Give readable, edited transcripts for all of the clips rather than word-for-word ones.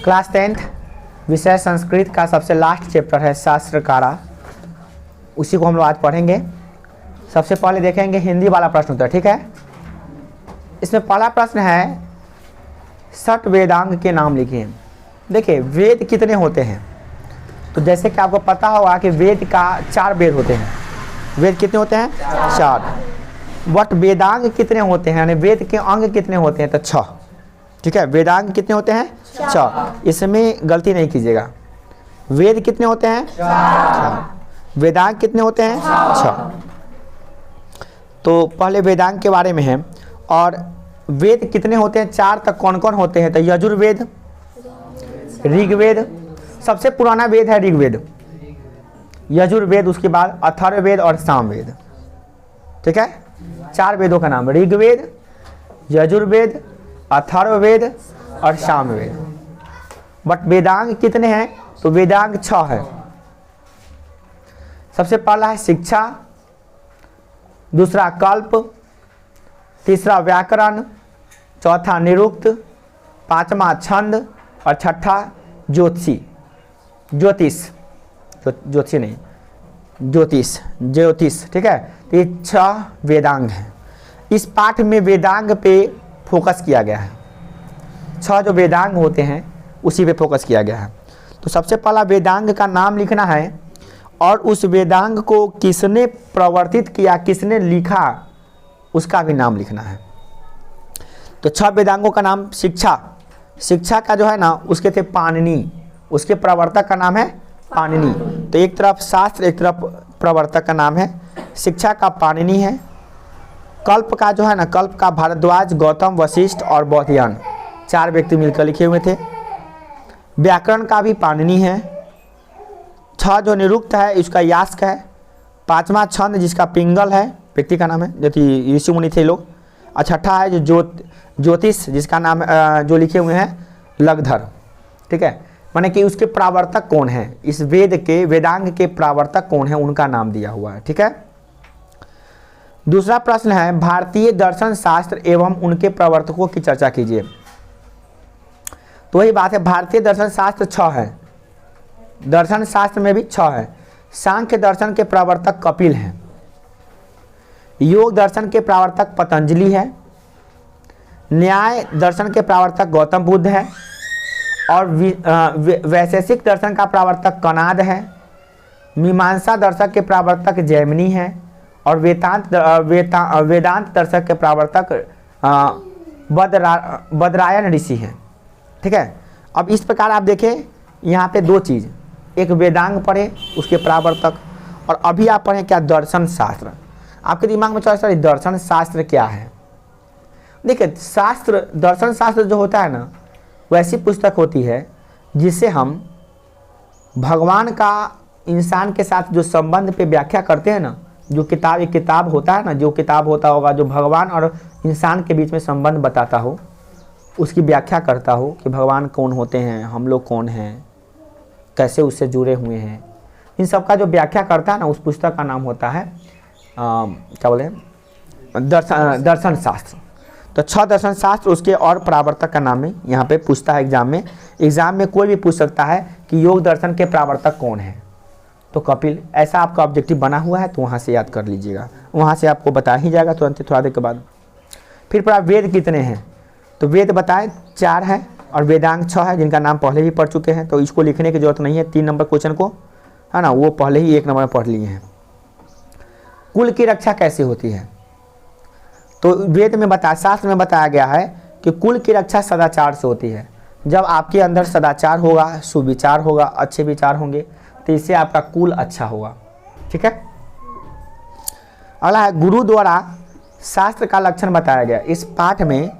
Class 10th विषय संस्कृत का सबसे लास्ट चैप्टर है शास्त्रकारा, उसी को हम लोग आज पढ़ेंगे। सबसे पहले देखेंगे हिंदी वाला प्रश्न उत्तर, ठीक है। इसमें पहला प्रश्न है षट वेदांग के नाम लिखिए। देखिए वेद कितने होते हैं, तो जैसे कि आपको पता होगा कि वेद का 4 वेद होते हैं। वेद कितने होते हैं? 4। बट वेदांग कितने होते हैं, यानी वेद के अंग कितने होते हैं? तो 6, ठीक है। वेदांग कितने होते हैं? 6। इसमें गलती नहीं कीजिएगा। वेद कितने होते हैं? 6। वेदांग कितने होते हैं? 6। तो पहले वेदांग के बारे में है। और वेद कितने होते हैं? 4 तक कौन कौन होते हैं? तो यजुर्वेद, ऋग्वेद, सबसे पुराना वेद है ऋग्वेद, यजुर्वेद, उसके बाद अथर्ववेद और सामवेद, ठीक है। 4 वेदों का नाम ऋग्वेद, यजुर्वेद, अथर्ववेद और सामवेद। बट वेदांग कितने हैं? तो वेदांग 6 है। सबसे पहला है शिक्षा, दूसरा कल्प, तीसरा व्याकरण, चौथा निरुक्त, 5वां छंद और 6ठा ज्योतिष, ठीक है। तो ये 6 वेदांग हैं। इस पाठ में वेदांग पे फोकस किया गया है। 6 जो वेदांग होते हैं उसी पे फोकस किया गया है। तो सबसे पहला वेदांग का नाम लिखना है और उस वेदांग को किसने प्रवर्तित किया, किसने लिखा, उसका भी नाम लिखना है। तो 6 वेदांगों का नाम शिक्षा का जो है ना, उसके थे पाणिनि, उसके प्रवर्तक का नाम है पाणिनि। तो एक तरफ शास्त्र, एक तरफ प्रवर्तक का नाम है। शिक्षा का पाणिनि है। कल्प का जो है ना, कल्प का भारद्वाज, गौतम, वशिष्ठ और बौधियान, 4 व्यक्ति मिलकर लिखे हुए थे। व्याकरण का भी पाणिनि है। 6 जो निरुक्त है उसका यास्क है। 5वां छंद जिसका पिंगल है, व्यक्ति का नाम है, जो कि ऋषि मुनि थे लोग। और 6ठा है जो ज्योतिष, जिसका नाम जो लिखे हुए हैं लगधर, ठीक है। माने कि उसके प्रावर्तक कौन है, इस वेद के वेदांग के प्रावर्तक कौन है, उनका नाम दिया हुआ है, ठीक है। दूसरा प्रश्न है भारतीय दर्शन शास्त्र एवं उनके प्रवर्तकों की चर्चा कीजिए। तो वही बात है, भारतीय दर्शन शास्त्र 6 है, दर्शन शास्त्र में भी 6 है। सांख्य दर्शन के प्रवर्तक कपिल हैं, योग दर्शन के प्रवर्तक पतंजलि है, न्याय दर्शन के प्रवर्तक गौतम बुद्ध है, और वैशेषिक दर्शन का प्रवर्तक कनाद है, मीमांसा दर्शक के प्रवर्तक जैमिनी है, और वेदांत दर्शक के प्रवर्तक बदरायन ऋषि हैं, ठीक है। अब इस प्रकार आप देखें यहाँ पे 2 चीज़, एक वेदांग पढ़े उसके प्रवर्तक, और अभी आप पढ़ें क्या, दर्शन शास्त्र। आपके दिमाग में चल दर्शन शास्त्र क्या है। देखिए शास्त्र, दर्शन शास्त्र जो होता है ना, वैसी पुस्तक होती है जिससे हम भगवान का इंसान के साथ जो संबंध पे व्याख्या करते हैं ना, जो किताब, एक किताब होता है ना, जो किताब होता होगा जो भगवान और इंसान के बीच में संबंध बताता हो, उसकी व्याख्या करता हो कि भगवान कौन होते हैं, हम लोग कौन हैं, कैसे उससे जुड़े हुए हैं, इन सब का जो व्याख्या करता है ना, उस पुस्तक का नाम होता है क्या बोले, दर्शन शास्त्र। तो 6 दर्शन शास्त्र, उसके और प्रावर्तक का नाम है यहाँ पे पूछता है एग्जाम में कोई भी पूछ सकता है कि योग दर्शन के प्रावर्तक कौन है, तो कपिल, ऐसा आपका ऑब्जेक्टिव बना हुआ है, तो वहाँ से याद कर लीजिएगा, वहाँ से आपको बता ही जाएगा तुरंत थोड़ा देर के बाद। फिर पढ़ा वेद कितने हैं, तो वेद बताए 4 है और वेदांग 6 है, जिनका नाम पहले ही पढ़ चुके हैं, तो इसको लिखने की जरूरत नहीं है। 3 नंबर क्वेश्चन को है ना, वो पहले ही 1 नंबर में पढ़ लिए हैं। कुल की रक्षा कैसे होती है, तो वेद में शास्त्र में बताया गया है कि कुल की रक्षा सदाचार से होती है। जब आपके अंदर सदाचार होगा, सुविचार होगा, अच्छे विचार होंगे, तो इससे आपका कुल अच्छा होगा, ठीक है। अगला है गुरु द्वारा शास्त्र का लक्षण बताया गया। इस पाठ में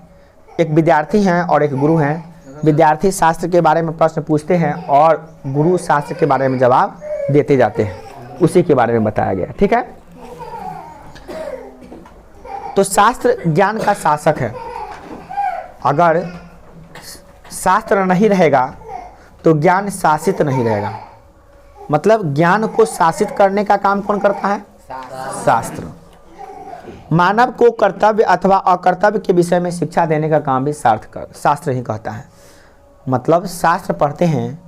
एक विद्यार्थी हैं और एक गुरु हैं। विद्यार्थी शास्त्र के बारे में प्रश्न पूछते हैं और गुरु शास्त्र के बारे में जवाब देते जाते हैं, उसी के बारे में बताया गया, ठीक है। तो शास्त्र ज्ञान का शासक है। अगर शास्त्र नहीं रहेगा तो ज्ञान शासित नहीं रहेगा। मतलब ज्ञान को शासित करने का काम कौन करता है? शास्त्र। मानव को कर्तव्य अथवा अकर्तव्य के विषय में शिक्षा देने का काम भी शास्त्र ही कहता है। मतलब शास्त्र पढ़ते हैं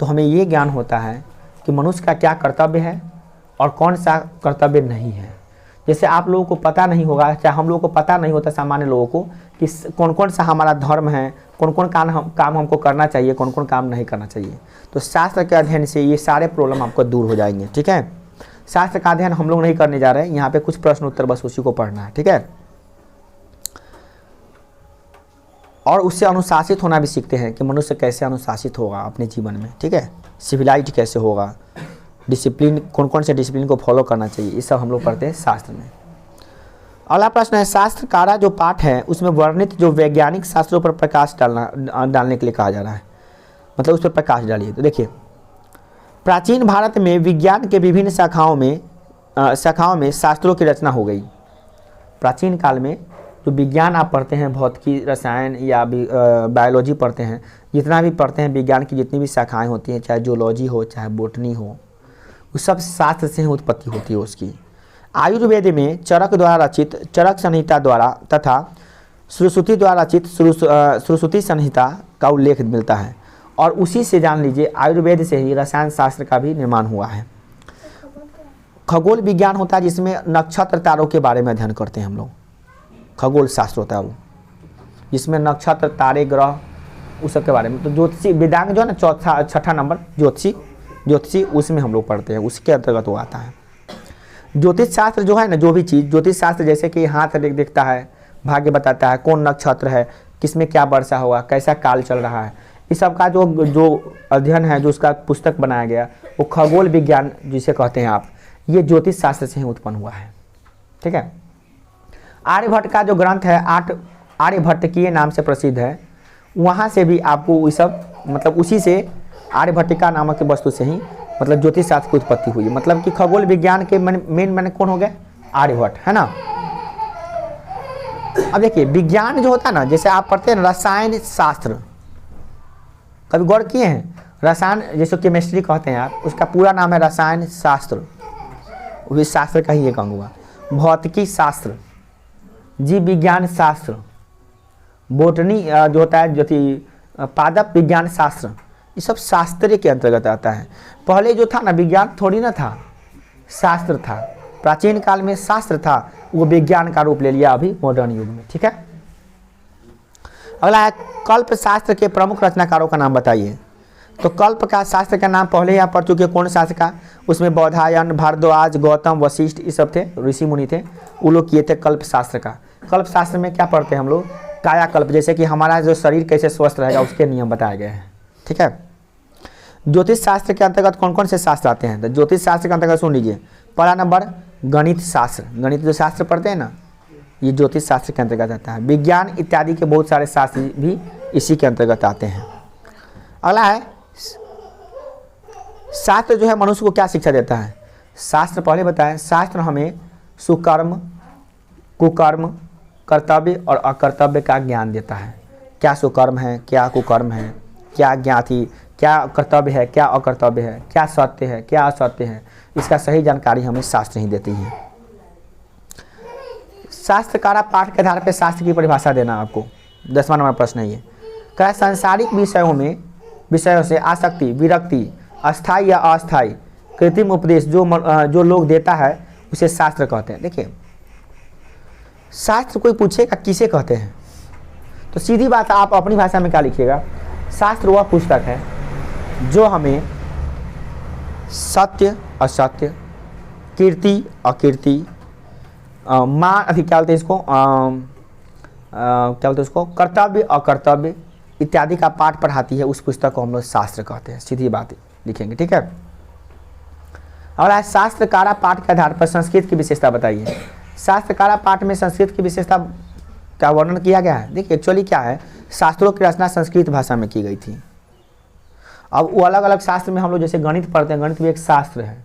तो हमें ये ज्ञान होता है कि मनुष्य का क्या कर्तव्य है और कौन सा कर्तव्य नहीं है। जैसे आप लोगों को पता नहीं होगा, चाहे हम लोगों को पता नहीं होता सामान्य लोगों को कि कौन कौन सा हमारा धर्म है, कौन कौन काम हमको करना चाहिए, कौन कौन काम नहीं करना चाहिए। तो शास्त्र के अध्ययन से ये सारे प्रॉब्लम आपको दूर हो जाएंगे। ठीक है, शास्त्र का अध्ययन हम लोग नहीं करने जा रहे हैं, यहाँ पे कुछ प्रश्न उत्तर बस उसी को पढ़ना है। ठीक है, और उससे अनुशासित होना भी सीखते हैं कि मनुष्य कैसे अनुशासित होगा अपने जीवन में। ठीक है, सिविलाइज कैसे होगा, डिसिप्लिन कौन कौन से डिसिप्लिन को फॉलो करना चाहिए, ये सब हम लोग पढ़ते हैं शास्त्र में। अगला प्रश्न है, शास्त्र का जो पाठ है उसमें वर्णित जो वैज्ञानिक शास्त्रों पर प्रकाश डालने के लिए कहा जा रहा है, मतलब उस पर प्रकाश डालिए। तो देखिए, प्राचीन भारत में विज्ञान के विभिन्न शाखाओं में शास्त्रों की रचना हो गई। प्राचीन काल में जो विज्ञान आप पढ़ते हैं, भौतिकी, रसायन या बायोलॉजी पढ़ते हैं, जितना भी पढ़ते हैं विज्ञान की जितनी भी शाखाएं होती हैं, चाहे जूलॉजी हो चाहे बोटनी हो, उस सब शास्त्र से ही उत्पत्ति होती है उसकी। आयुर्वेद में चरक द्वारा रचित चरक संहिता द्वारा तथा श्रुश्रुति द्वारा रचित श्रुश्रुति संहिता का उल्लेख मिलता है, और उसी से जान लीजिए आयुर्वेद से ही रसायन शास्त्र का भी निर्माण हुआ है। खगोल विज्ञान होता है जिसमें नक्षत्र तारों के बारे में अध्ययन करते हैं हम लोग, खगोल शास्त्र होता है वो, जिसमें नक्षत्र तारे ग्रह उस सब के बारे में। तो ज्योतिषी वेदांग जो है ना, छठा नंबर ज्योतिषी उसमें हम लोग पढ़ते हैं, उसके अंतर्गत वो आता है। ज्योतिष शास्त्र जो है ना, जो भी चीज़ ज्योतिष शास्त्र जैसे कि हाथ देखता है, भाग्य बताता है, कौन नक्षत्र है, किसमें क्या वर्षा होगा, कैसा काल चल रहा है, इस सब का जो अध्ययन है, जो उसका पुस्तक बनाया गया, वो खगोल विज्ञान जिसे कहते हैं आप, ये ज्योतिष शास्त्र से ही उत्पन्न हुआ है। ठीक है, आर्यभट्ट का जो ग्रंथ है आर्यभट्टकीय नाम से प्रसिद्ध है, वहाँ से भी आपको ये सब, मतलब उसी से आर्यभट्टिका नामक की वस्तु से ही मतलब ज्योतिष शास्त्र की उत्पत्ति हुई। मतलब कि खगोल विज्ञान के मेन कौन हो गए, आर्यभट्ट, है ना। अब देखिए, विज्ञान जो होता है ना, जैसे आप पढ़ते हैं रसायन शास्त्र, कभी गौर किए हैं, रसायन जैसे केमिस्ट्री कहते हैं आप, उसका पूरा नाम है रसायन शास्त्र, उस शास्त्र का ही एक अंग हुआ। भौतिकी शास्त्र, जीव विज्ञान शास्त्र, बोटनी जो होता है पादप विज्ञान शास्त्र, ये सब शास्त्र के अंतर्गत आता है। पहले जो था ना, विज्ञान थोड़ी ना था, शास्त्र था। प्राचीन काल में शास्त्र था, वो विज्ञान का रूप ले लिया अभी मॉडर्न युग में। ठीक है, अगला है, कल्प शास्त्र के प्रमुख रचनाकारों का नाम बताइए। तो कल्प का शास्त्र का नाम पहले ही आप पढ़ चुके, कौन शास्त्र का, उसमें बौधायन, भारद्वाज, गौतम, वशिष्ठ, ये सब थे, ऋषि मुनि थे, वो लोग किए थे कल्प शास्त्र का। कल्प शास्त्र में क्या पढ़ते हैं हम लोग, कायाकल्प, जैसे कि हमारा जो शरीर कैसे स्वस्थ रहेगा उसके नियम बताए गए हैं। ठीक है, ज्योतिष शास्त्र के अंतर्गत कौन कौन से शास्त्र आते हैं, तो ज्योतिष शास्त्र के अंतर्गत सुन लीजिए, पहला नंबर गणित शास्त्र, गणित जो शास्त्र पढ़ते हैं ना, ये ज्योतिष शास्त्र के अंतर्गत आता है। विज्ञान इत्यादि के बहुत सारे शास्त्र भी इसी के अंतर्गत आते हैं। अगला है, शास्त्र जो है मनुष्य को क्या शिक्षा देता है। शास्त्र पहले बताएं, शास्त्र हमें सुकर्म, कुकर्म, कर्तव्य और अकर्तव्य का ज्ञान देता है। क्या सुकर्म है, क्या कुकर्म है, क्या ज्ञाति, क्या कर्तव्य है, क्या अकर्तव्य है, क्या सत्य है, क्या असत्य है, इसका सही जानकारी हमें शास्त्र ही देती है। शास्त्रकारा पाठ के आधार पर शास्त्र की परिभाषा देना आपको 10वां नंबर प्रश्न है ये। क्या सांसारिक विषयों से आसक्ति, विरक्ति, अस्थाई या अस्थाई कृत्रिम उपदेश जो लोग देता है उसे शास्त्र कहते हैं। देखिए, शास्त्र कोई पूछेगा किसे कहते हैं, तो सीधी बात आप अपनी भाषा में क्या लिखिएगा, शास्त्र वह पुस्तक है जो हमें सत्य असत्य, कीर्ति अकीर्ति, क्या बोलते हैं इसको, कर्तव्य अकर्तव्य इत्यादि का पाठ पढ़ाती है, उस पुस्तक को हम लोग शास्त्र कहते हैं। सीधी बात लिखेंगे। ठीक है, और शास्त्रकारा पाठ के आधार पर संस्कृत की विशेषता बताइए। शास्त्रकारा पाठ में संस्कृत की विशेषता का वर्णन किया गया है। देखिए, एक्चुअली क्या है, शास्त्रों की रचना संस्कृत भाषा में की गई थी। अब वो अलग अलग शास्त्र में हम लोग जैसे गणित पढ़ते हैं, गणित भी एक शास्त्र है,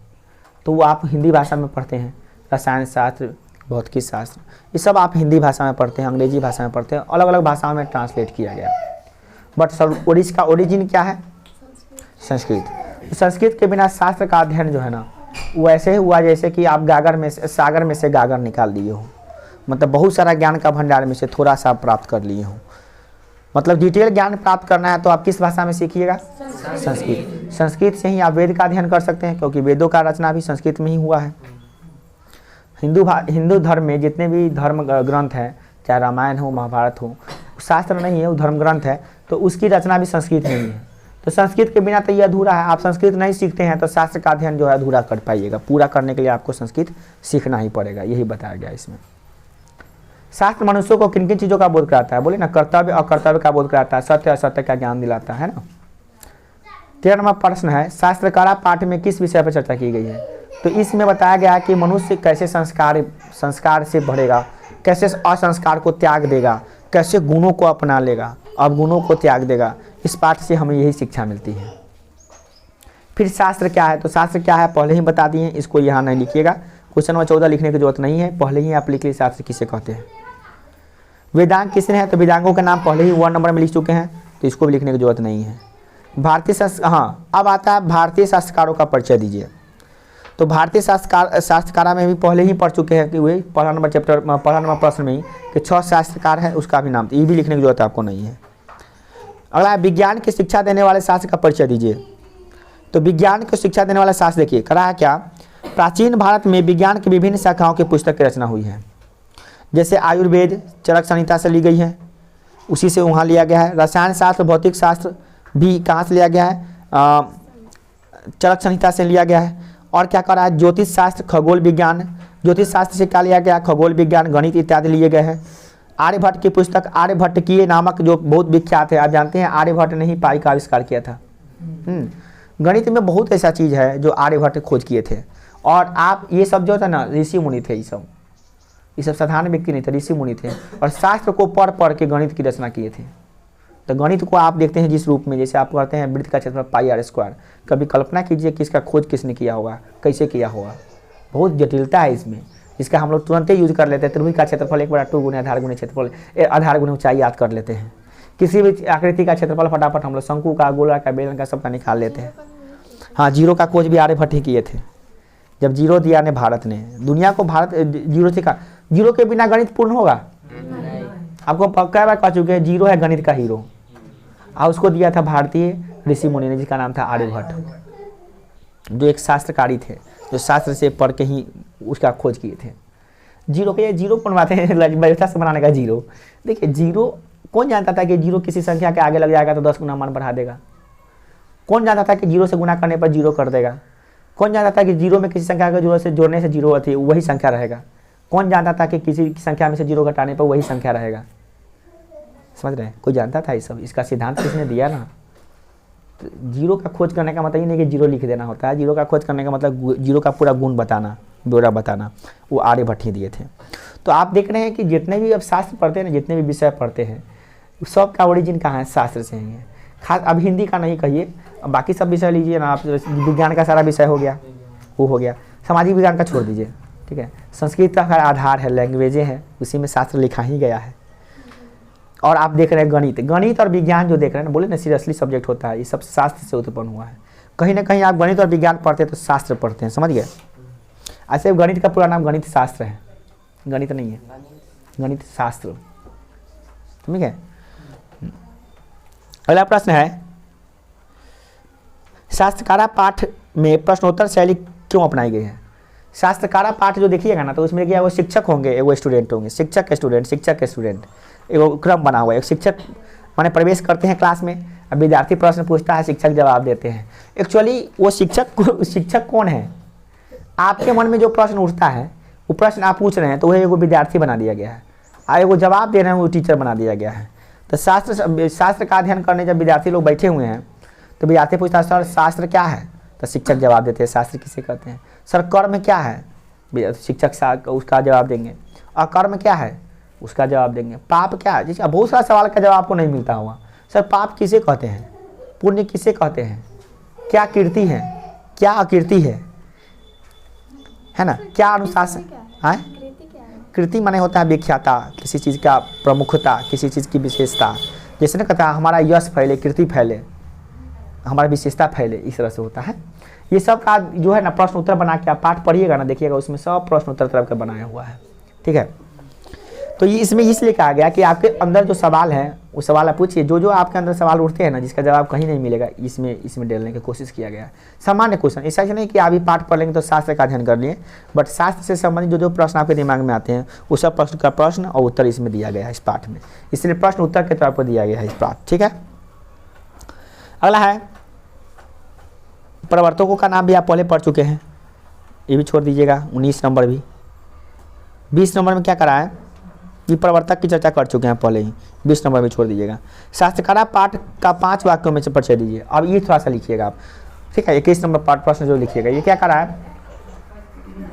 तो वो आप हिंदी भाषा में पढ़ते हैं। रसायन शास्त्र, भौतिकी शास्त्र, ये सब आप हिंदी भाषा में पढ़ते हैं, अंग्रेजी भाषा में पढ़ते हैं, अलग अलग भाषाओं में ट्रांसलेट किया गया। बट सब इसका ओरिजिन क्या है, संस्कृत। संस्कृत के बिना शास्त्र का अध्ययन जो है ना, वो ऐसे ही हुआ जैसे कि आप सागर में से गागर निकाल दिए हो, मतलब बहुत सारा ज्ञान का भंडार में से थोड़ा सा प्राप्त कर लिए हो। मतलब डिटेल ज्ञान प्राप्त करना है तो आप किस भाषा में सीखिएगा? संस्कृत। संस्कृत से ही आप वेद का अध्ययन कर सकते हैं, क्योंकि वेदों का रचना भी संस्कृत में ही हुआ है। हिंदू धर्म में जितने भी धर्म ग्रंथ हैं, चाहे रामायण हो, महाभारत हो, शास्त्र नहीं है, वो धर्म ग्रंथ है, तो उसकी रचना भी संस्कृत में ही है। तो संस्कृत के बिना तो ये अधूरा है। आप संस्कृत नहीं सीखते हैं तो शास्त्र का अध्ययन जो है अधूरा कर पाइएगा। पूरा करने के लिए आपको संस्कृत सीखना ही पड़ेगा, यही बताया गया इसमें। शास्त्र मनुष्यों को किन किन चीज़ों का बोध कराता है? बोले ना, कर्तव्य अकर्तव्य का बोध कराता है, सत्य असत्य का ज्ञान दिलाता है ना। 13 नंबर प्रश्न है, शास्त्रकारा पाठ में किस विषय पर चर्चा की गई है? तो इसमें बताया गया कि मनुष्य कैसे संस्कार से बढ़ेगा, कैसे असंस्कार को त्याग देगा, कैसे गुणों को अपना लेगा, अवगुणों को त्याग देगा। इस पाठ से हमें यही शिक्षा मिलती है। फिर शास्त्र क्या है? तो शास्त्र क्या है पहले ही बता दिए, इसको यहाँ नहीं लिखिएगा। क्वेश्चन नंबर 14 लिखने की जरूरत नहीं है, पहले ही आप लिख लीजिए शास्त्र किसे कहते हैं। वेदांग किसने है? तो वेदांगों का नाम पहले ही 1 नंबर में लिख चुके हैं, तो इसको भी लिखने की जरूरत नहीं है। अब आता है भारतीय शास्त्रकारों का परिचय दीजिए। तो भारतीय शास्त्रकारा में भी पहले ही पढ़ चुके हैं कि वही पहला नंबर प्रश्न में ही कि 6 शास्त्रकार है, उसका भी नाम, तो ये भी लिखने की जरूरत आपको नहीं है। अगला है विज्ञान की शिक्षा देने वाले शास्त्र का परिचय दीजिए। तो विज्ञान को शिक्षा देने वाला शास्त्र देखिए करा है क्या? प्राचीन भारत में विज्ञान की विभिन्न शाखाओं की पुस्तक की रचना हुई है। जैसे आयुर्वेद चरक संहिता से ली गई है, उसी से वहाँ लिया गया है। रसायन शास्त्र भौतिक शास्त्र भी कहाँ से लिया गया है? चरक संहिता से लिया गया है। और क्या करा है? ज्योतिष शास्त्र, खगोल विज्ञान, ज्योतिष शास्त्र से क्या लिया गया? खगोल विज्ञान, गणित इत्यादि लिए गए हैं। आर्यभट्ट की पुस्तक आर्यभट्टीय नामक जो बहुत विख्यात है, आप जानते हैं आर्यभट्ट ने ही पाई का आविष्कार किया था। गणित में बहुत ऐसा चीज़ है जो आर्यभट्ट खोज किए थे। और आप ये सब जो था ना, ऋषि मुनि थे, ये सब साधारण व्यक्ति नहीं थे, ऋषि मुनि थे, और शास्त्र को पढ़ पढ़ के गणित की रचना किए थे। तो गणित को आप देखते हैं जिस रूप में, जैसे आप कहते हैं वृत्त का क्षेत्रफल पाई आर स्क्वायर, कभी कल्पना कीजिए कि इसका खोज किसने किया होगा, कैसे किया होगा। बहुत जटिलता है इसमें, जिसका हम लोग तुरंत ही यूज कर लेते हैं। त्रिभुज का क्षेत्रफल 1/2 गुने आधार गुने क्षेत्रफल, आधार गुने ऊंचाई याद कर लेते हैं। किसी भी आकृति का क्षेत्रफल फटाफट हम लोग शंकु का, गोला का, बेलन का सबका निकाल लेते हैं। हाँ, जीरो का खोज भी आर्यभट्ट ही किए थे। जब जीरो दिया ने भारत ने दुनिया को, भारत जीरो से कहा, जीरो के बिना गणित पूर्ण होगा? आपको कई बार कह चुके हैं, जीरो है गणित का हीरो। और उसको दिया था भारतीय ऋषि मुनि ने, जिसका नाम था आर्यभट्ट, जो एक शास्त्रकारी थे, जो शास्त्र से पढ़ के ही उसका खोज किए थे। जीरो के जीरो बनवाते हैं व्यवस्था से बनाने का जीरो। देखिए जीरो, कौन जानता था कि जीरो किसी संख्या के आगे लग जाएगा तो 10 गुना मान बढ़ा देगा? कौन जानता था कि जीरो से गुना करने पर जीरो कर देगा? कौन जानता था कि जीरो में किसी संख्या का जीरो से जोड़ने से जीरो थी वही संख्या रहेगा? कौन जानता था कि किसी संख्या में से जीरो घटाने पर वही संख्या रहेगा? समझ रहे हैं? कोई जानता था ये सब? इसका सिद्धांत किसने दिया ना? तो जीरो का खोज करने का मतलब ये नहीं कि जीरो लिख देना होता है। जीरो का खोज करने का मतलब जीरो का पूरा गुण बताना, ब्यौरा बताना, वो आर्यभट्ट ही दिए थे। तो आप देख रहे हैं कि जितने भी अब शास्त्र पढ़ते हैं ना, जितने भी विषय पढ़ते हैं, सब का ओरिजिन कहाँ है? शास्त्र से ही है। खास अब हिंदी का नहीं कहिए, बाकी सब विषय लीजिए ना आप। विज्ञान का सारा विषय हो गया, वो हो गया। सामाजिक विज्ञान का छोड़ दीजिए, ठीक है। संस्कृत का आधार है, लैंग्वेजें हैं, उसी में शास्त्र लिखा ही गया है। और आप देख रहे हैं गणित और विज्ञान जो देख रहे हैं ना, बोले ना सीरियसली सब्जेक्ट होता है, ये सब शास्त्र से उत्पन्न हुआ है। कहीं ना कहीं आप गणित और विज्ञान पढ़ते हैं तो शास्त्र पढ़ते हैं, समझ गए? ऐसे गणित का पूरा नाम गणित शास्त्र है, गणित नहीं है, गणित शास्त्र, ठीक है। अगला प्रश्न है, शास्त्रकारा पाठ में प्रश्नोत्तर शैली क्यों अपनाई गई है? शास्त्रकारा पाठ जो देखिएगा ना, तो उसमें क्या, वो शिक्षक होंगे, वो स्टूडेंट होंगे, शिक्षक के स्टूडेंट, एक क्रम बना हुआ है। एक शिक्षक माने प्रवेश करते हैं क्लास में, अब विद्यार्थी प्रश्न पूछता है, शिक्षक जवाब देते हैं। एक्चुअली वो शिक्षक कौन है? आपके मन में जो प्रश्न उठता है, वो प्रश्न आप पूछ रहे हैं, तो वह एगो विद्यार्थी बना दिया गया है, और एगो जवाब दे रहे हैं, वो टीचर बना दिया गया है। तो शास्त्र का अध्ययन करने जब विद्यार्थी लोग बैठे हुए हैं, तो विद्यार्थी पूछता है, सर शास्त्र क्या है? तो शिक्षक जवाब देते हैं, शास्त्र किसे कहते हैं। सर कर्म क्या है? शिक्षक उसका जवाब देंगे। अकर्म क्या है? उसका जवाब देंगे। पाप क्या है? जैसे बहुत सारा सवाल का जवाब आपको नहीं मिलता होगा। सर पाप किसे कहते हैं? पुण्य किसे कहते हैं? क्या कीर्ति है, क्या अकीर्ति है ना? क्या अनुशासन है? कृति माने होता है विख्याता, किसी चीज़ का प्रमुखता, किसी चीज़ की विशेषता। जैसे ना कहता है हमारा यश फैले, कीर्ति फैले, हमारा विशेषता फैले, इस तरह से होता है। ये सब का जो है ना प्रश्न उत्तर बना के आप पाठ पढ़िएगा ना, देखिएगा उसमें सब प्रश्न उत्तर तरफ का बनाया हुआ है, ठीक है। तो ये इसमें इसलिए कहा गया कि आपके अंदर जो सवाल है वो सवाल आप पूछिए, जो आपके अंदर सवाल उठते हैं ना जिसका जवाब कहीं नहीं मिलेगा, इसमें डालने की कोशिश किया गया है। सामान्य क्वेश्चन, ऐसा नहीं कि अभी पाठ पढ़ लेंगे तो शास्त्र का अध्ययन कर लिए, बट शास्त्र से संबंधित जो प्रश्न आपके दिमाग में आते हैं उस सब प्रश्न का प्रश्न और उत्तर इसमें दिया गया है इस पाठ में, इसलिए प्रश्न उत्तर के तौर पर दिया गया है इस पाठ। ठीक है, अगला है प्रवर्तकों का नाम भी आप पहले पढ़ चुके हैं, ये भी छोड़ दीजिएगा। 19 नंबर भी, 20 नंबर में क्या करा है, ये प्रवर्तक की चर्चा कर चुके हैं पहले ही, 20 नंबर में छोड़ दीजिएगा। शास्त्रकारा पाठ का 5 वाक्यों में से परिचय दीजिए। अब ये थोड़ा सा लिखिएगा आप, ठीक है। 21 नंबर पाठ प्रश्न जो लिखिएगा, ये क्या करा है,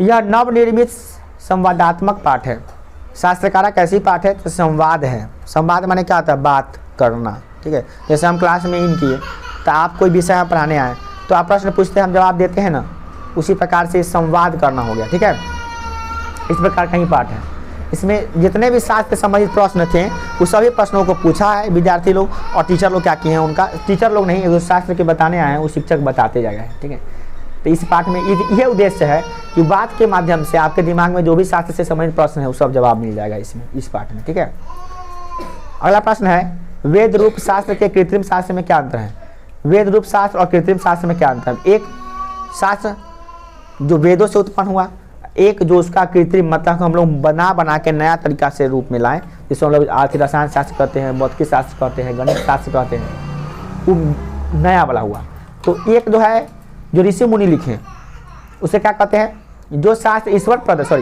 यह नवनिर्मित संवादात्मक पाठ है। शास्त्रकारा कैसी पाठ है, तो संवाद है। संवाद माने क्या होता है, बात करना, ठीक है। जैसे हम क्लास में इन किए तो आप कोई विषय में पढ़ाने आए तो आप प्रश्न पूछते हैं, हम जवाब देते हैं ना, उसी प्रकार से संवाद करना हो गया, ठीक है। इस प्रकार का ही पाठ है। इसमें जितने भी शास्त्र से संबंधित प्रश्न थे उस सभी प्रश्नों को पूछा है विद्यार्थी लोग, और टीचर लोग क्या किए हैं, उनका टीचर लोग नहीं, जो शास्त्र के बताने आए हैं वो शिक्षक बताते जाएंगे, ठीक है। तो इस पाठ में यह उद्देश्य है कि बात के माध्यम से आपके दिमाग में जो भी शास्त्र से संबंधित प्रश्न है वो सब जवाब मिल जाएगा इसमें, इस पाठ में, ठीक है। अगला प्रश्न है, वेद रूप शास्त्र के कृत्रिम शास्त्र में क्या अंतर है। वेद रूप शास्त्र और कृत्रिम शास्त्र में क्या अंतर है। एक शास्त्र जो वेदों से उत्पन्न हुआ, एक जो उसका कृत्रिम मतलब हम लोग बना के नया तरीका से रूप में लाएं, जिसको हम लोग आर्थिक रसायन शास्त्र कहते हैं, भौतिकी शास्त्र कहते हैं, गणित शास्त्र कहते हैं, वो नया वाला हुआ। तो एक जो है जो ऋषि मुनि लिखे उसे क्या कहते हैं, जो शास्त्र ईश्वर प्रदत्त,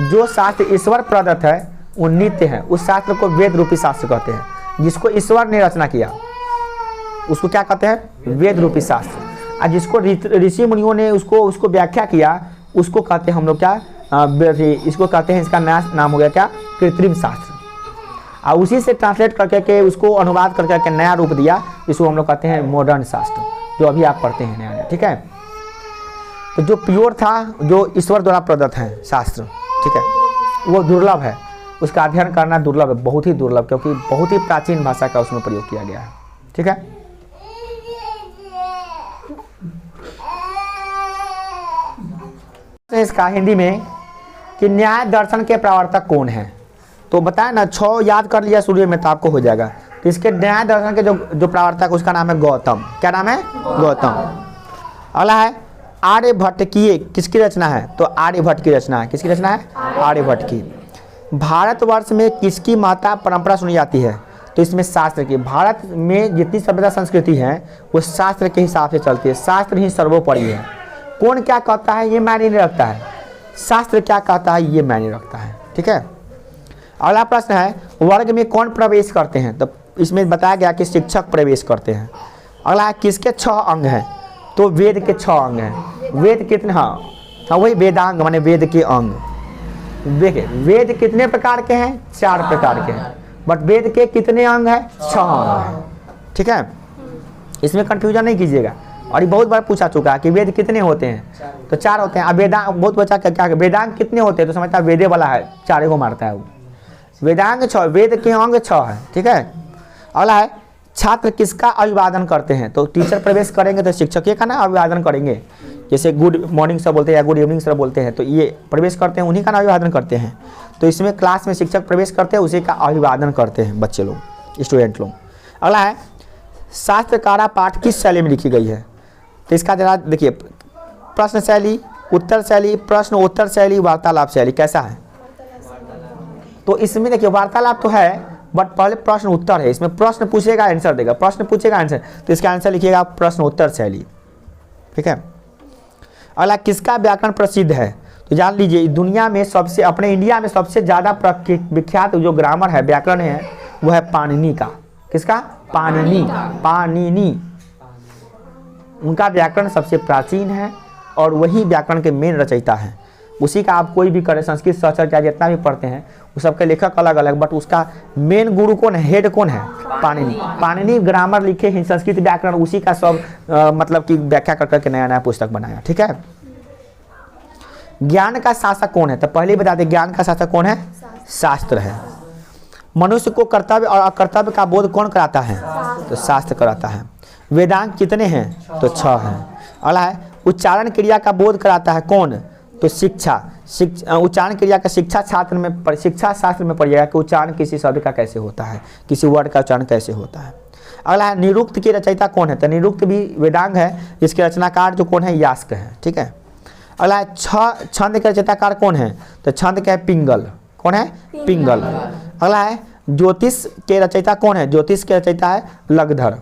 जो शास्त्र ईश्वर प्रदत्त है वो नित्य है, उस शास्त्र को वेद रूपी शास्त्र कहते हैं। जिसको ईश्वर ने रचना किया उसको क्या कहते हैं, वेद रूपी शास्त्र। और जिसको ऋषि मुनियों ने उसको व्याख्या किया उसको कहते हैं हम लोग क्या, इसको कहते हैं, इसका नया नाम हो गया क्या, कृत्रिम शास्त्र। और उसी से ट्रांसलेट करके के उसको अनुवाद करके के नया रूप दिया, जिसको हम लोग कहते हैं मॉडर्न शास्त्र, जो अभी आप पढ़ते हैं नया, ठीक है। तो जो प्योर था, जो ईश्वर द्वारा प्रदत्त है शास्त्र, ठीक है, वो दुर्लभ है, उसका अध्ययन करना दुर्लभ है, बहुत ही दुर्लभ, क्योंकि बहुत ही प्राचीन भाषा का उसमें प्रयोग किया गया है, ठीक है। इसका हिंदी में कि न्याय दर्शन के प्रवर्तक कौन है, तो बताए ना, 6 याद कर लिया शुरू में तो आपको हो जाएगा। तो इसके न्याय दर्शन के जो प्रवर्तक उसका नाम है गौतम। क्या नाम है, गौतम। अगला है आर्यभट्ट की किसकी रचना है, तो आर्यभट्ट की रचना है। किसकी रचना है, आर्यभट्ट की। भारतवर्ष में किसकी महत्ता परंपरा सुनी जाती है, तो इसमें शास्त्र की। भारत में जितनी सभ्यता संस्कृति है वो शास्त्र के हिसाब से चलती है, शास्त्र ही सर्वोपरि है। कौन क्या कहता है ये मायने नहीं रखता है, शास्त्र क्या कहता है ये मायने रखता है, ठीक है। अगला प्रश्न है, वर्ग में कौन प्रवेश करते हैं, तो इसमें बताया गया कि शिक्षक प्रवेश करते हैं। अगला है, किसके 6 अंग हैं, तो वेद के 6 अंग हैं। वेद कितने, हाँ वही वेदांग माने वेद के अंग। देखिए वेद कितने प्रकार के हैं, 4 प्रकार के हैं, बट वेद के कितने अंग हैं, 6 अंग हैं, ठीक है। इसमें कंफ्यूजन नहीं कीजिएगा, और ये बहुत बार पूछा चुका है कि वेद कितने होते हैं, तो 4 होते हैं। अब वेदांग, बहुत बच्चा क्या वेदांग कितने होते हैं, तो समझता है वेदे वाला है, 4 को मारता है वो। वेदांग 6, वेद के अंग 6 है, ठीक है। अगला है, छात्र किसका अभिवादन करते हैं, तो टीचर प्रवेश करेंगे तो शिक्षक का ना अभिवादन करेंगे, जैसे गुड मॉर्निंग सर बोलते हैं या गुड इवनिंग सर बोलते हैं, तो ये प्रवेश करते हैं, उन्हीं का अभिवादन करते हैं। तो इसमें क्लास में शिक्षक प्रवेश करते हैं, उसी का अभिवादन करते हैं बच्चे लोग, स्टूडेंट लोग। अगला है, शास्त्रकारा पाठ किस शैली में लिखी गई है, तो इसका जरा देखिए, प्रश्न शैली, उत्तर शैली, प्रश्न उत्तर शैली, वार्तालाप शैली, कैसा है। तो इसमें देखिए वार्तालाप तो है, बट पहले प्रश्न उत्तर है, इसमें प्रश्न पूछेगा आंसर देगा, प्रश्न पूछेगा आंसर, तो इसका आंसर लिखिएगा प्रश्न उत्तर शैली, ठीक है। अगला, किसका व्याकरण प्रसिद्ध है, तो जान लीजिए दुनिया में सबसे, अपने इंडिया में सबसे ज़्यादा विख्यात जो ग्रामर है, व्याकरण है, वो है पाणिनि का। किसका, पाणिनि, उनका व्याकरण सबसे प्राचीन है और वही व्याकरण के मेन रचयिता है। उसी का आप कोई भी करें, संस्कृत शास्त्र क्या जितना भी पढ़ते हैं वो सबके लेखक अलग अलग, बट उसका मेन गुरु कौन है, हेड कौन है, पाणिनि। पाणिनि ग्रामर लिखे हैं, संस्कृत व्याकरण, उसी का सब मतलब कि व्याख्या कर करके नया नया पुस्तक बनाया, ठीक है। ज्ञान का शासक कौन है, तो पहले बता दें, ज्ञान का शासक कौन है, शास्त्र है। मनुष्य को कर्तव्य और अकर्तव्य का बोध कौन कराता है, तो शास्त्र कराता है। वेदांग कितने हैं, तो 6 हैं। अगला है, उच्चारण क्रिया का बोध कराता है कौन, तो शिक्षा। उच्चारण क्रिया का शिक्षा शास्त्र में पढ़िएगा कि उच्चारण किसी शब्द का कैसे होता है, किसी वर्ड का उच्चारण कैसे होता है। अगला है निरुक्त की रचयिता कौन है, तो निरुक्त भी वेदांग है, इसके रचनाकार जो कौन है यास्क है, ठीक है। अगला है छंद के रचयिताकार कौन है, तो छंद का है पिंगल, कौन है पिंगल। अगला है ज्योतिष के रचयिता कौन है, ज्योतिष के रचयिता है लगधर।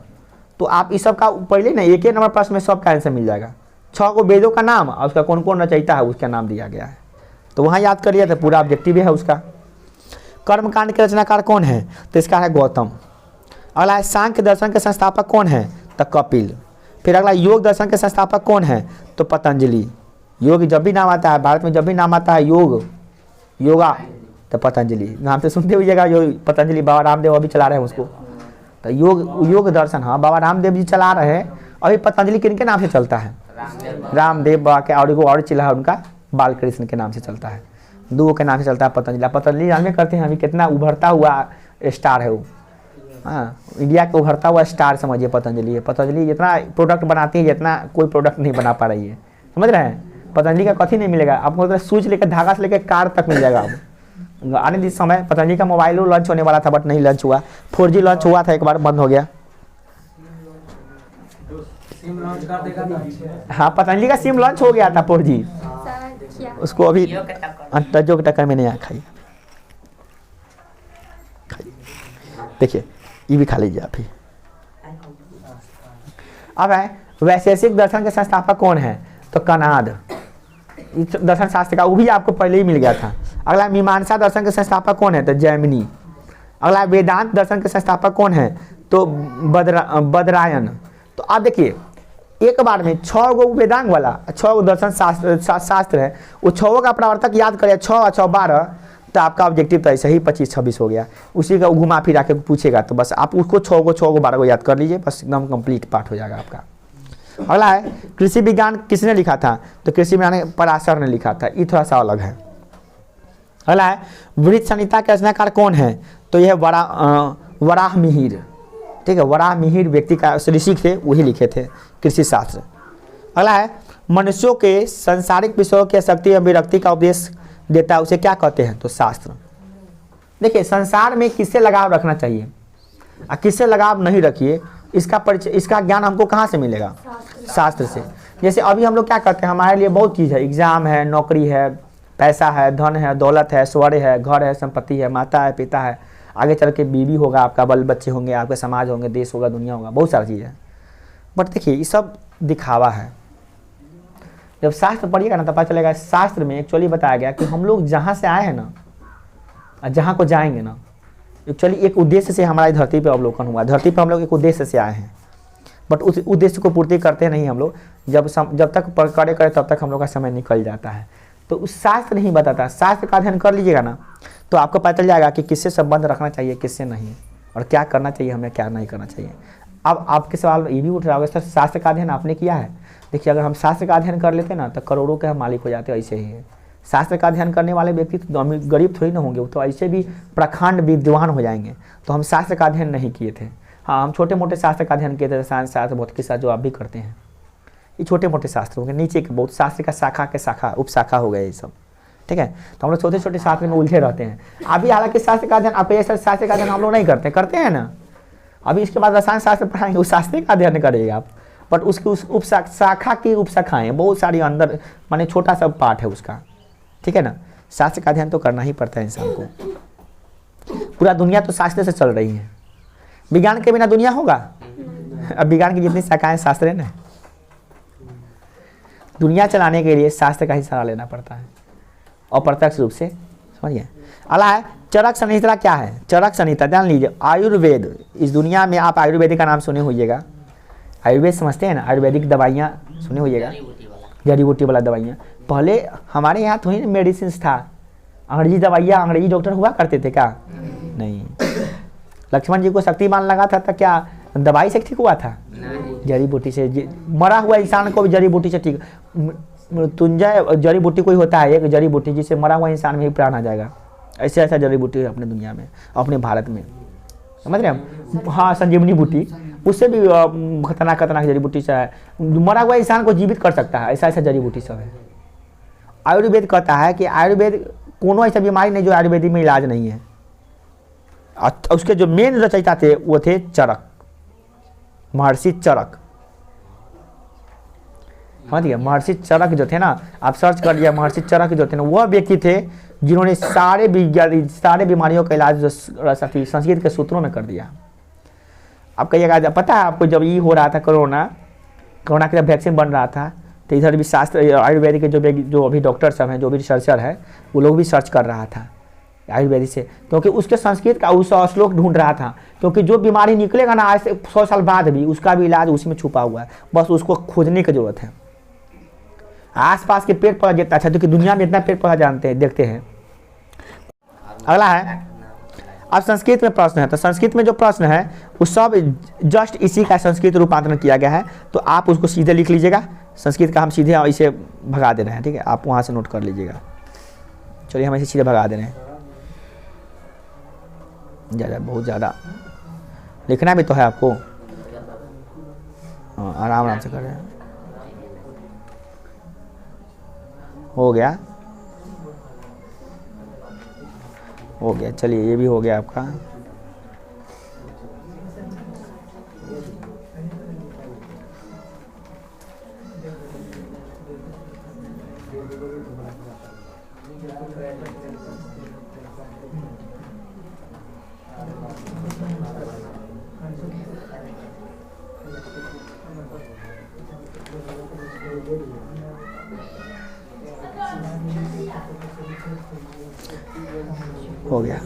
तो आप इस सब का पहले ना एक ही नंबर प्रश्न में सब का आंसर मिल जाएगा। 6 को वेदों का नाम और उसका कौन कौन रचयिता है उसका नाम दिया गया है, तो वहाँ याद करिए तो पूरा ऑब्जेक्टिव है उसका। कर्मकांड के रचनाकार कौन है, तो इसका है गौतम। अगला है सांख्य दर्शन के संस्थापक कौन है, तो कपिल। फिर अगला योग दर्शन के संस्थापक कौन है, तो पतंजलि। योग जब भी नाम आता है भारत में, जब भी नाम आता है योगा, तो पतंजलि नाम से सुनते हुईएगा। जो पतंजलि बाबा रामदेव अभी चला रहे हैं उसको, तो योग दर्शन, हाँ बाबा रामदेव जी चला रहे हैं। अभी पतंजलि किनके नाम से चलता है, रामदेव बाबा के, और एगो और चिल्ला है उनका बालकृष्ण के नाम से चलता है, दो के नाम से चलता है पतंजलि। पतंजलि जानते करते हैं अभी कितना उभरता हुआ स्टार है वो, हाँ इंडिया का उभरता हुआ स्टार समझिए पतंजलि है। पतंजलि जितना प्रोडक्ट बनाती है जितना कोई प्रोडक्ट नहीं बना पा रही है, समझ रहे हैं। पतंजलि का कथी नहीं मिलेगा आपको, मतलब सूच लेकर धागा से लेकर कार तक मिल जाएगा आपको। आने जिस समय पतंजलि का मोबाइल लॉन्च होने वाला था बट नहीं लॉन्च हुआ, 4G लॉन्च हुआ था एक बार बंद हो गया। हाँ पतंजलि का सिम लॉन्च हो गया था 4G, उसको अभी टज्जो के टक्कर में नहीं खाई। देखिए ये भी खा लीजिए आप ही। अब है वैशेषिक दर्शन के संस्थापक कौन है, तो कनाद। दर्शन शास्त्र का वो भी आपको पहले ही मिल गया था। अगला मीमांसा दर्शन के संस्थापक कौन है, तो जैमिनी। अगला वेदांत दर्शन के संस्थापक कौन है, तो बदरायन। तो आप देखिए एक बार में 6 गो वेदांग वाला 6 गो दर्शन शास्त्र है, वो 6 का प्रवर्तक याद करिए, 6 और 6 12, तो आपका ऑब्जेक्टिव तो ऐसे ही 25-26 हो गया। उसी का घुमा फिरा के पूछेगा तो बस आप उसको 6 को 12 को याद कर लीजिए, बस एकदम कंप्लीट पाठ हो जाएगा आपका। अगला है कृषि विज्ञान किसने लिखा था, तो कृषि विज्ञान पराशर ने लिखा था, ये थोड़ा सा अलग है। अगला है वृत्त संहिता के रचनाकार कौन है, तो यह वराह मिहिर, ठीक है। वराह मिहिर व्यक्ति का ऋषि थे, वही लिखे थे कृषि शास्त्र। अगला है मनुष्यों के सांसारिक विषयों की शक्ति एवं विरक्ति का उपदेश देता है, उसे क्या कहते हैं, तो शास्त्र। देखिए संसार में किससे लगाव रखना चाहिए और किससे लगाव नहीं रखिए, इसका परिचय, इसका ज्ञान हमको कहाँ से मिलेगा, शास्त्र से। जैसे अभी हम लोग क्या करते हैं, हमारे लिए बहुत चीज़ है, एग्जाम है, नौकरी है, पैसा है, धन है, दौलत है, स्वर्ग है, घर है, संपत्ति है, माता है, पिता है, आगे चल के बीवी होगा आपका, बल बच्चे होंगे आपके, समाज होंगे, देश होगा, दुनिया होगा, बहुत सारी चीज़ है। बट देखिए ये सब दिखावा है। जब शास्त्र पढ़िएगा ना तो पता चलेगा शास्त्र में एक्चुअली बताया गया कि हम लोग जहाँ से आए हैं ना और जहाँ को जाएंगे ना, एक्चुअली एक उद्देश्य से हमारी धरती पे अवलोकन हुआ। धरती पे हम लोग एक उद्देश्य से आए हैं, बट उस उद्देश्य को पूर्ति करते नहीं हम लोग। जब तक करे तब तक हम लोग का समय निकल जाता है। तो उस शास्त्र नहीं बताता, शास्त्र का अध्ययन कर लीजिएगा ना तो आपको पता चल जाएगा कि किससे संबंध रखना चाहिए, किससे नहीं, और क्या करना चाहिए हमें, क्या नहीं करना चाहिए। अब आपके सवाल ये भी उठ रहा होगा सर शास्त्र का अध्ययन आपने किया है। देखिए अगर हम शास्त्र का अध्ययन कर लेते ना तो करोड़ों के हम मालिक हो जाते, ऐसे ही है। शास्त्र का अध्ययन करने वाले व्यक्ति तो गरीब थोड़ी ना होंगे, वो तो ऐसे भी प्रखंड विद्वान हो जाएंगे। तो हम शास्त्र का अध्ययन नहीं किए थे। हाँ हम छोटे मोटे शास्त्र का अध्ययन किए थे, साइंस शास्त्र, भौतिकी शास्त्र, जो आप भी करते हैं। ये छोटे मोटे शास्त्र हो गए, नीचे के बहुत शास्त्र का शाखा के शाखा उपशाखा हो गए ये सब, ठीक है। तो हम लोग छोटे छोटे शास्त्र में उलझे रहते हैं। अभी हालांकि शास्त्र का अध्ययन, आप ऐसा शास्त्र का अध्ययन हम लोग नहीं करते हैं ना। अभी इसके बाद रसायन शास्त्र पढ़ाएंगे, उस शास्त्र का अध्ययन करेगा आप, बट उसकी उस उपशाखा की उपशाखाएँ बहुत सारी अंदर, माने छोटा सा पार्ट है उसका, ठीक है ना। शास्त्र का अध्ययन तो करना ही पड़ता है इंसान को। पूरा दुनिया तो शास्त्र से चल रही है, विज्ञान के बिना दुनिया होगा। अब विज्ञान की जितनी शाखाएं शास्त्र है ना, दुनिया चलाने के लिए शास्त्र का ही सहारा लेना पड़ता है, अप्रत्यक्ष रूप से, समझिए। अगला है चरक संहिता क्या है, चरक संहिता जान लीजिए। आयुर्वेद, इस दुनिया में आप आयुर्वेदिक का नाम सुने होइएगा, आयुर्वेद समझते हैं ना, आयुर्वेदिक दवाइयाँ सुने होइएगा, जड़ी बूटी वाला दवाइयाँ। पहले हमारे यहाँ थोड़ी मेडिसिन था, अंग्रेजी दवाइयाँ, अंग्रेजी डॉक्टर हुआ करते थे क्या, नहीं। लक्ष्मण जी को शक्तिमान लगा था तो क्या दवाई से ठीक हुआ था, जड़ी बूटी से। मरा हुआ इंसान को भी जड़ी बूटी से ठीक, मृत्युंजय जड़ी बूटी कोई होता है, एक जड़ी बूटी जिससे मरा हुआ इंसान में ही प्राण आ जाएगा। ऐसे ऐसा जड़ी बूटी है अपने दुनिया में, अपने भारत में, समझ रहे हैं। हाँ संजीवनी बूटी, उससे भी खतरनाक जड़ी बूटी से है, मरा हुआ इंसान को जीवित कर सकता है, ऐसा ऐसा जड़ी बूटी सब है। आयुर्वेद कहता है कि आयुर्वेद कोनो ऐसा बीमारी नहीं जो आयुर्वेद में इलाज नहीं है। उसके जो मेन रचयिता थे वो थे चरक, महर्षि चरक। समझ गए, महर्षि चरक जो थे ना, आप सर्च कर लिया, महर्षि चरक जो थे ना, वह व्यक्ति थे जिन्होंने सारे बीमारियों का इलाज संस्कृत के सूत्रों में कर दिया। अब कहिएगा पता है आपको, जब ये हो रहा था कोरोना के जब वैक्सीन बन रहा था, तो इधर भी शास्त्र आयुर्वेदिक के जो अभी डॉक्टर सब हैं, जो भी रिसर्चर है, वो लोग भी सर्च कर रहा था आयुर्वेदिक से, क्योंकि उसके संस्कृत का उस श्लोक ढूंढ रहा था, क्योंकि जो बीमारी निकलेगा ना आज से 100 साल बाद भी, उसका भी इलाज उसी में छुपा हुआ है, बस उसको खोजने की जरूरत है। आसपास के पेड़ पौधा जितना अच्छा, क्योंकि दुनिया में इतना पेड़ पौधा जानते हैं, देखते हैं। अगला है, अब संस्कृत में प्रश्न है, तो संस्कृत में जो प्रश्न है वो सब जस्ट इसी का संस्कृत रूपांतरण किया गया है, तो आप उसको सीधे लिख लीजिएगा। संस्कृत का हम सीधे इसे भगा दे रहे हैं, ठीक है, आप वहाँ से नोट कर लीजिएगा। चलिए हम इसे सीधे भगा दे रहे हैं, ज़्यादा बहुत ज़्यादा लिखना भी तो है आपको। हाँ, आराम आराम से कर रहे हैं। हो गया, हो गया, चलिए ये भी हो गया आपका। हो गया।